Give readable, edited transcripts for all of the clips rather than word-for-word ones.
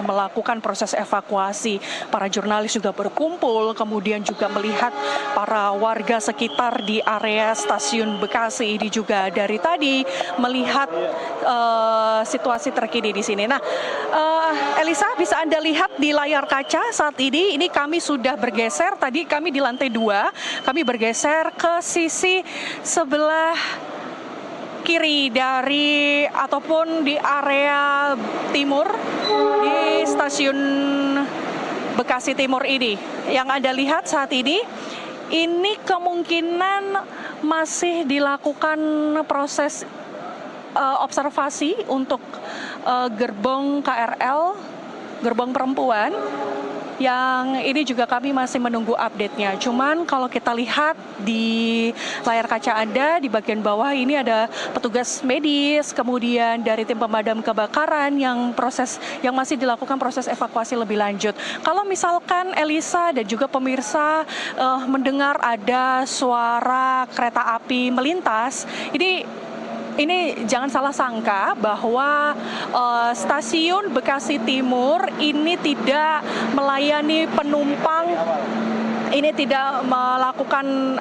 melakukan proses evakuasi. Para jurnalis juga berkumpul, kemudian juga melihat para warga sekitar di area stasiun Bekasi ini juga dari tadi melihat situasi terkini di sini. Nah, Elisa, bisa Anda lihat di layar kaca saat ini kami sudah bergeser. Tadi kami di lantai 2, kami bergeser ke sisi sebelah kiri dari ataupun di area timur di stasiun Bekasi Timur ini. Yang Anda lihat saat ini kemungkinan masih dilakukan proses observasi untuk gerbong KRL, gerbong perempuan, yang ini juga kami masih menunggu update-nya. Cuman kalau kita lihat di layar kaca Anda di bagian bawah ini ada petugas medis, kemudian dari tim pemadam kebakaran yang masih dilakukan proses evakuasi lebih lanjut. Kalau misalkan Elisa dan juga pemirsa mendengar ada suara kereta api melintas, ini jangan salah sangka bahwa stasiun Bekasi Timur ini tidak melayani penumpang, ini tidak melakukan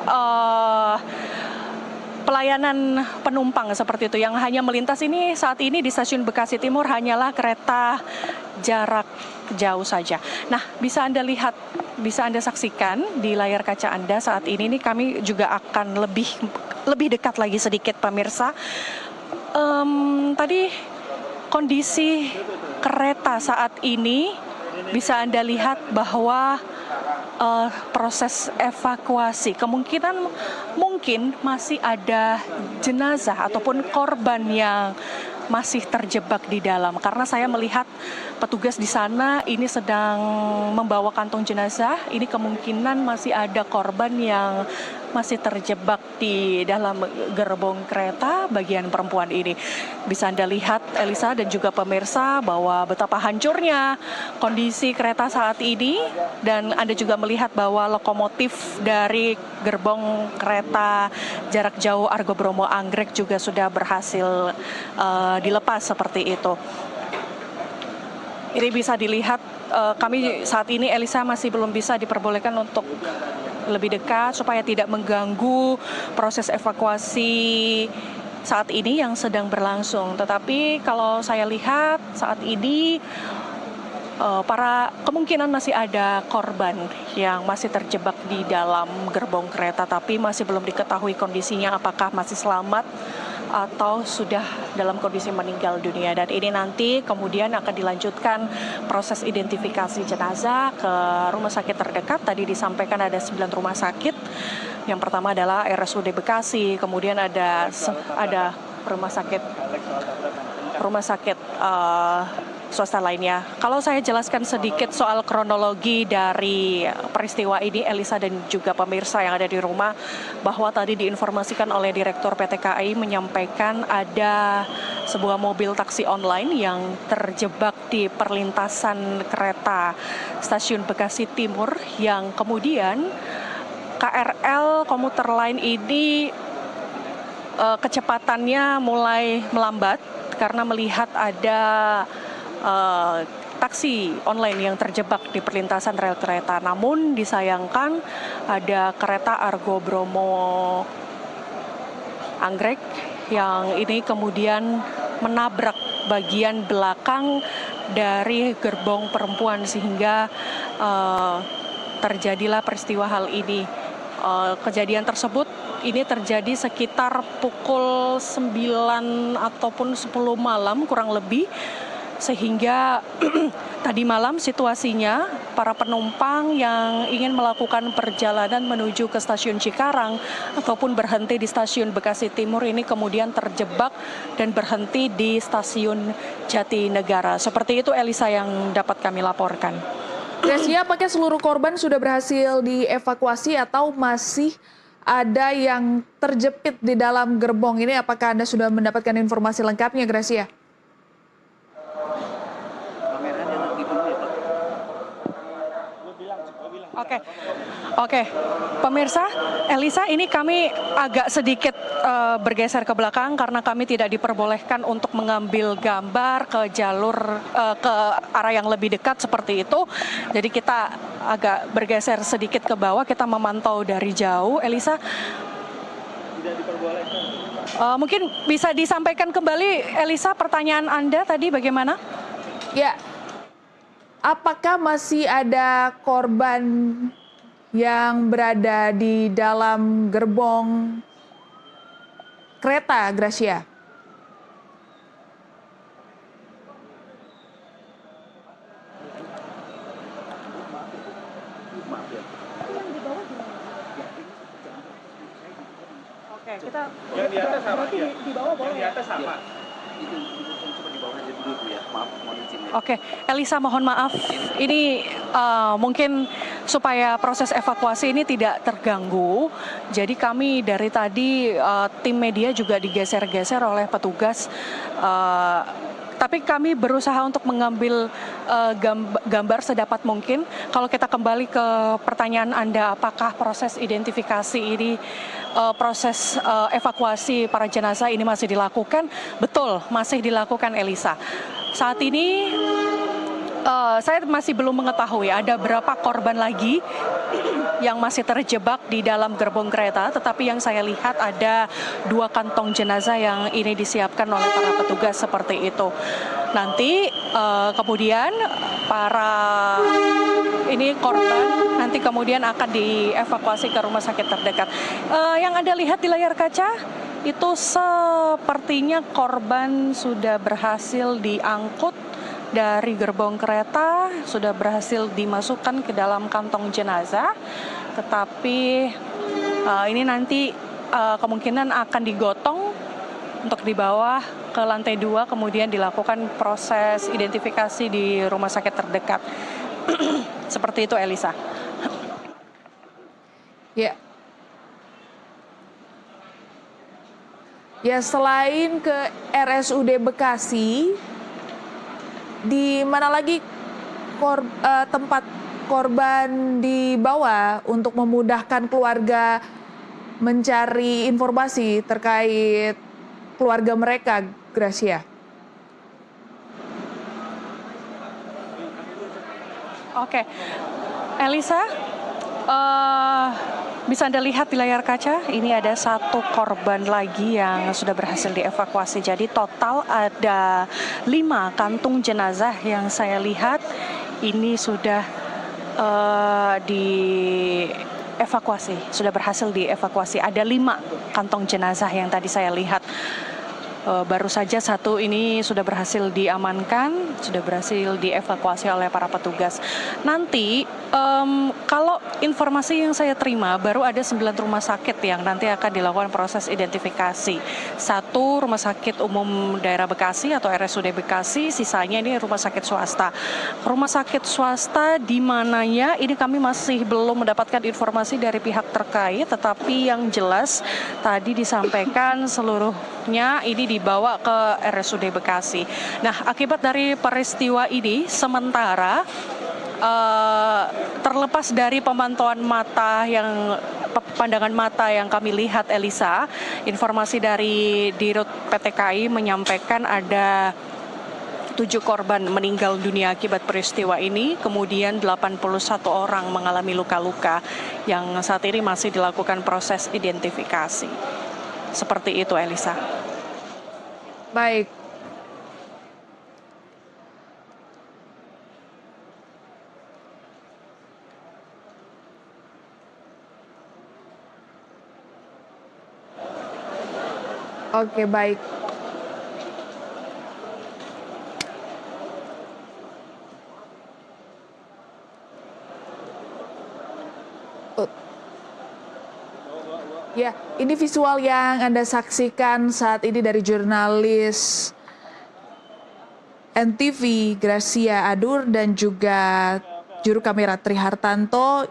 pelayanan penumpang seperti itu. Yang hanya melintas ini saat ini di stasiun Bekasi Timur hanyalah kereta jarak jauh saja. Nah, bisa Anda lihat, bisa Anda saksikan di layar kaca Anda saat ini kami juga akan lebih dekat lagi sedikit pemirsa. Tadi kondisi kereta saat ini bisa Anda lihat bahwa proses evakuasi kemungkinan mungkin masih ada jenazah ataupun korban yang masih terjebak di dalam, karena saya melihat petugas di sana ini sedang membawa kantong jenazah. Ini kemungkinan masih ada korban yang masih terjebak di dalam gerbong kereta bagian perempuan ini. Bisa Anda lihat, Elisa dan juga pemirsa, bahwa betapa hancurnya kondisi kereta saat ini, dan Anda juga melihat bahwa lokomotif dari gerbong kereta jarak jauh Argo Bromo Anggrek juga sudah berhasil dilepas seperti itu. Ini bisa dilihat, kami saat ini Elisa masih belum bisa diperbolehkan untuk lebih dekat supaya tidak mengganggu proses evakuasi saat ini yang sedang berlangsung. Tetapi kalau saya lihat saat ini kemungkinan masih ada korban yang masih terjebak di dalam gerbong kereta, tapi masih belum diketahui kondisinya apakah masih selamat atau sudah dalam kondisi meninggal dunia. Dan ini nanti kemudian akan dilanjutkan proses identifikasi jenazah ke rumah sakit terdekat. Tadi disampaikan ada 9 rumah sakit. Yang pertama adalah RSUD Bekasi, kemudian ada rumah sakit swasta lainnya. Kalau saya jelaskan sedikit soal kronologi dari peristiwa ini, Elisa dan juga pemirsa yang ada di rumah, bahwa tadi diinformasikan oleh Direktur PT KAI menyampaikan ada sebuah mobil taksi online yang terjebak di perlintasan kereta stasiun Bekasi Timur, yang kemudian KRL komuter lain ini kecepatannya mulai melambat karena melihat ada taksi online yang terjebak di perlintasan rel kereta. Namun disayangkan ada kereta Argo Bromo Anggrek yang ini kemudian menabrak bagian belakang dari gerbong perempuan, sehingga terjadilah peristiwa hal ini. Kejadian tersebut ini terjadi sekitar pukul 9 ataupun 10 malam kurang lebih, sehingga tadi malam situasinya para penumpang yang ingin melakukan perjalanan menuju ke stasiun Cikarang ataupun berhenti di stasiun Bekasi Timur ini kemudian terjebak dan berhenti di stasiun Jatinegara. Seperti itu Elisa yang dapat kami laporkan. Gracia, apakah seluruh korban sudah berhasil dievakuasi atau masih ada yang terjepit di dalam gerbong ini? Apakah Anda sudah mendapatkan informasi lengkapnya, Gracia? Oke, oke, pemirsa, Elisa, ini kami agak sedikit bergeser ke belakang karena kami tidak diperbolehkan untuk mengambil gambar ke jalur ke arah yang lebih dekat seperti itu. Jadi kita agak bergeser sedikit ke bawah, kita memantau dari jauh. Elisa, Tidak diperbolehkan. mungkin bisa disampaikan kembali, Elisa, pertanyaan Anda tadi bagaimana? Ya, apakah masih ada korban yang berada di dalam gerbong kereta, Gracia? Oke, kita Yang di atas sama, berarti iya. di bawah boleh Yang di ya? atas sama. Itu coba di bawah aja dulu Bu ya. Maaf, mohon izin ya. Oke, Elisa, mohon maaf. Ini mungkin supaya proses evakuasi ini tidak terganggu. Jadi kami dari tadi tim media juga digeser-geser oleh petugas. Tapi kami berusaha untuk mengambil gambar sedapat mungkin. Kalau kita kembali ke pertanyaan Anda, apakah proses identifikasi ini, proses evakuasi para jenazah ini masih dilakukan? Betul, masih dilakukan, Elisa. Saat ini saya masih belum mengetahui ada berapa korban lagi yang masih terjebak di dalam gerbong kereta, tetapi yang saya lihat ada 2 kantong jenazah yang ini disiapkan oleh para petugas seperti itu. Nanti kemudian para ini korban nanti kemudian akan dievakuasi ke rumah sakit terdekat. Yang Anda lihat di layar kaca itu sepertinya korban sudah berhasil diangkut dari gerbong kereta, sudah berhasil dimasukkan ke dalam kantong jenazah, tetapi ini nanti kemungkinan akan digotong untuk dibawa ke lantai 2, kemudian dilakukan proses identifikasi di rumah sakit terdekat. Seperti itu, Elisa. Ya. Ya, selain ke RSUD Bekasi, di mana lagi tempat korban dibawa untuk memudahkan keluarga mencari informasi terkait keluarga mereka, Gracia? Oke, Elisa, bisa Anda lihat di layar kaca, ini ada 1 korban lagi yang sudah berhasil dievakuasi. Jadi total ada 5 kantung jenazah yang saya lihat ini sudah dievakuasi, sudah berhasil dievakuasi. Ada 5 kantong jenazah yang tadi saya lihat. Baru saja 1 ini sudah berhasil diamankan, sudah berhasil dievakuasi oleh para petugas. Nanti kalau informasi yang saya terima, baru ada 9 rumah sakit yang nanti akan dilakukan proses identifikasi. 1 rumah sakit umum daerah Bekasi atau RSUD Bekasi, sisanya ini rumah sakit swasta. Rumah sakit swasta di mananya ini kami masih belum mendapatkan informasi dari pihak terkait, tetapi yang jelas tadi disampaikan seluruhnya ini dibawa ke RSUD Bekasi. Nah, akibat dari peristiwa ini sementara terlepas dari pemantauan mata pandangan mata yang kami lihat, Elisa, informasi dari Dirut PT KAI menyampaikan ada 7 korban meninggal dunia akibat peristiwa ini, kemudian 81 orang mengalami luka-luka yang saat ini masih dilakukan proses identifikasi. Seperti itu, Elisa. Baik. Oke, baik. Ya, ini visual yang Anda saksikan saat ini dari jurnalis NTV Gracia Adur dan juga juru kamera Tri Hartanto.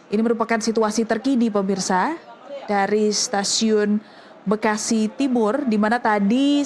Ini merupakan situasi terkini, pemirsa, dari stasiun Bekasi Timur, di mana tadi